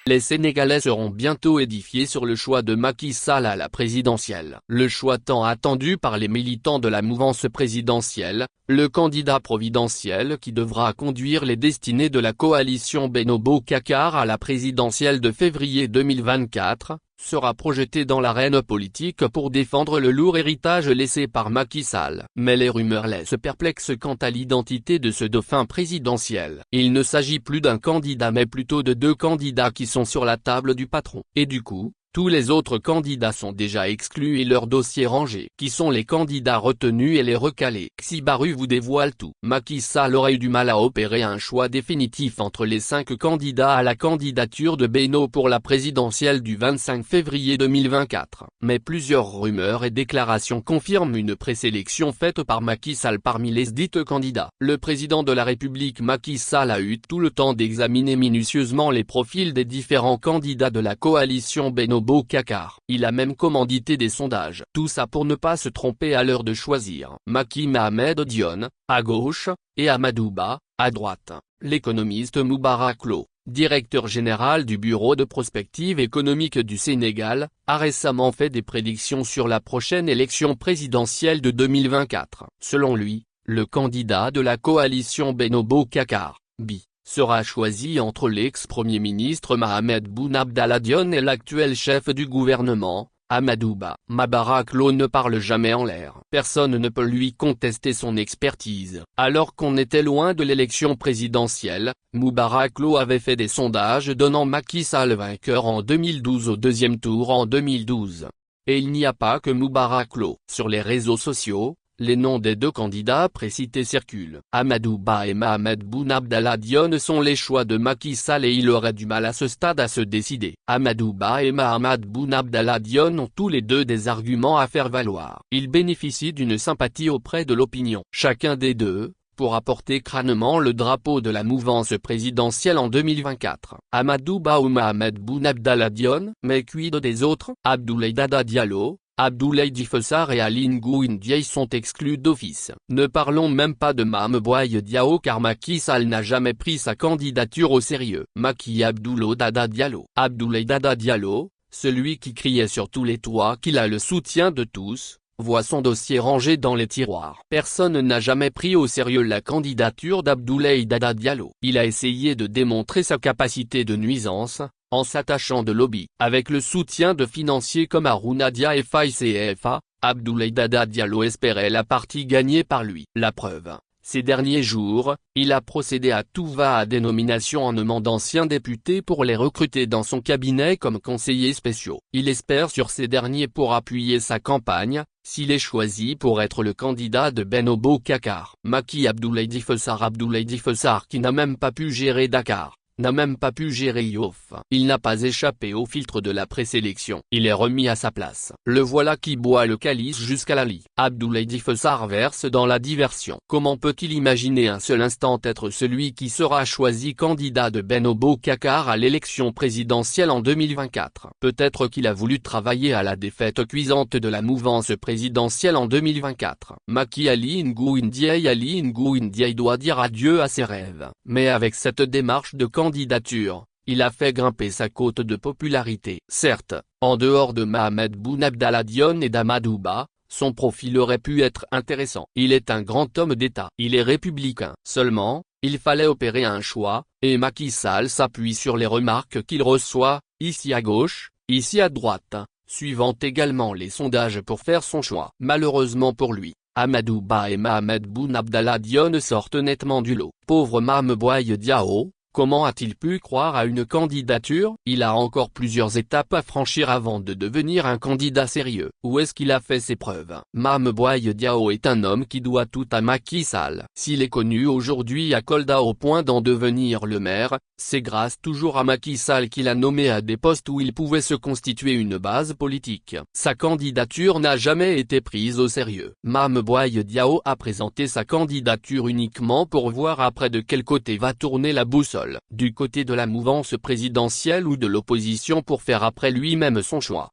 Les Sénégalais seront bientôt édifiés sur le choix de Macky Sall à la présidentielle. Le choix tant attendu par les militants de la mouvance présidentielle, le candidat providentiel qui devra conduire les destinées de la coalition Benno Bokk Yakaar à la présidentielle de février 2024, sera projeté dans l'arène politique pour défendre le lourd héritage laissé par Macky Sall. Mais les rumeurs laissent perplexe quant à l'identité de ce dauphin présidentiel. Il ne s'agit plus d'un candidat mais plutôt de deux candidats qui sont sur la table du patron. Et du coup, tous les autres candidats sont déjà exclus et leurs dossiers rangés. Qui sont les candidats retenus et les recalés? Xibaru vous dévoile tout. Macky Sall aurait eu du mal à opérer un choix définitif entre les 5 candidats à la candidature de Benno pour la présidentielle du 25 février 2024. Mais plusieurs rumeurs et déclarations confirment une présélection faite par Macky Sall parmi les dites candidats. Le président de la République Macky Sall a eu tout le temps d'examiner minutieusement les profils des différents candidats de la coalition Benno Bokk Yakaar. Il a même commandité des sondages. Tout ça pour ne pas se tromper à l'heure de choisir. Macky Mohamed Dionne, à gauche, et Amadou Ba, à droite. L'économiste Moubarak Loh, directeur général du Bureau de prospective économique du Sénégal, a récemment fait des prédictions sur la prochaine élection présidentielle de 2024. Selon lui, le candidat de la coalition Benno Bokk Yakaar, BI, sera choisi entre l'ex-premier ministre Mohamed Boun Abdallah Dionne et l'actuel chef du gouvernement, Amadou Ba. Moubarak Loh ne parle jamais en l'air. Personne ne peut lui contester son expertise. Alors qu'on était loin de l'élection présidentielle, Moubarak Loh avait fait des sondages donnant Macky Sall vainqueur en 2012 au deuxième tour en 2012. Et il n'y a pas que Moubarak Loh. Sur les réseaux sociaux, les noms des deux candidats précités circulent. Amadou Ba et Mohamed Boun Abdallah Dionne sont les choix de Macky Sall et il aurait du mal à ce stade à se décider. Amadou Ba et Mohamed Boun Abdallah Dionne ont tous les deux des arguments à faire valoir. Ils bénéficient d'une sympathie auprès de l'opinion. Chacun des deux pourra porter crânement le drapeau de la mouvance présidentielle en 2024. Amadou Ba ou Mohamed Boun Abdallah Dionne, mais quid des autres? Abdoulaye Dada Diallo, Abdoulaye Diouf Sarr et Aly Ngouille Ndiaye sont exclus d'office. Ne parlons même pas de Mame Boye Diao car Macky Sall n'a jamais pris sa candidature au sérieux. Macky Abdoulaye Dada Diallo. Abdoulaye Dada Diallo, celui qui criait sur tous les toits qu'il a le soutien de tous, voit son dossier rangé dans les tiroirs. Personne n'a jamais pris au sérieux la candidature d'Abdoulaye Dada Diallo. Il a essayé de démontrer sa capacité de nuisance, en s'attachant de lobby. Avec le soutien de financiers comme Harouna Dia et Faye CFA, Abdoulaye Dada Diallo espérait la partie gagnée par lui. La preuve, ces derniers jours, il a procédé à tout va à des nominations en nommant d'anciens députés pour les recruter dans son cabinet comme conseillers spéciaux. Il espère sur ces derniers pour appuyer sa campagne, s'il est choisi pour être le candidat de Benno Bokk Yakaar. Macky Abdoulaye Diouf Sarr qui n'a même pas pu gérer Dakar, n'a même pas pu gérer Yoff. Il n'a pas échappé au filtre de la présélection. Il est remis à sa place. Le voilà qui boit le calice jusqu'à la lie. Abdoulaye Diouf Sarr verse dans la diversion. Comment peut-il imaginer un seul instant être celui qui sera choisi candidat de Benno Bokk Yakaar à l'élection présidentielle en 2024? Peut-être qu'il a voulu travailler à la défaite cuisante de la mouvance présidentielle en 2024. Macky Aly Ngouille Ndiaye doit dire adieu à ses rêves. Mais avec cette démarche de candidature, il a fait grimper sa cote de popularité. Certes, en dehors de Mohamed Boun Abdallah Dionne et d'Amadou Ba, son profil aurait pu être intéressant. Il est un grand homme d'État. Il est républicain. Seulement, il fallait opérer un choix, et Macky Sall s'appuie sur les remarques qu'il reçoit, ici à gauche, ici à droite, suivant également les sondages pour faire son choix. Malheureusement pour lui, Amadou Ba et Mohamed Boun Abdallah Dionne sortent nettement du lot. Pauvre Mame Boye Diao. Comment a-t-il pu croire à une candidature? Il a encore plusieurs étapes à franchir avant de devenir un candidat sérieux. Où est-ce qu'il a fait ses preuves? Mame Boye Diao est un homme qui doit tout à Macky Sall. S'il est connu aujourd'hui à Kolda au point d'en devenir le maire, c'est grâce toujours à Macky Sall qui l'a nommé à des postes où il pouvait se constituer une base politique. Sa candidature n'a jamais été prise au sérieux. Mame Boye Diao a présenté sa candidature uniquement pour voir après de quel côté va tourner la boussole. Du côté de la mouvance présidentielle ou de l'opposition pour faire après lui-même son choix.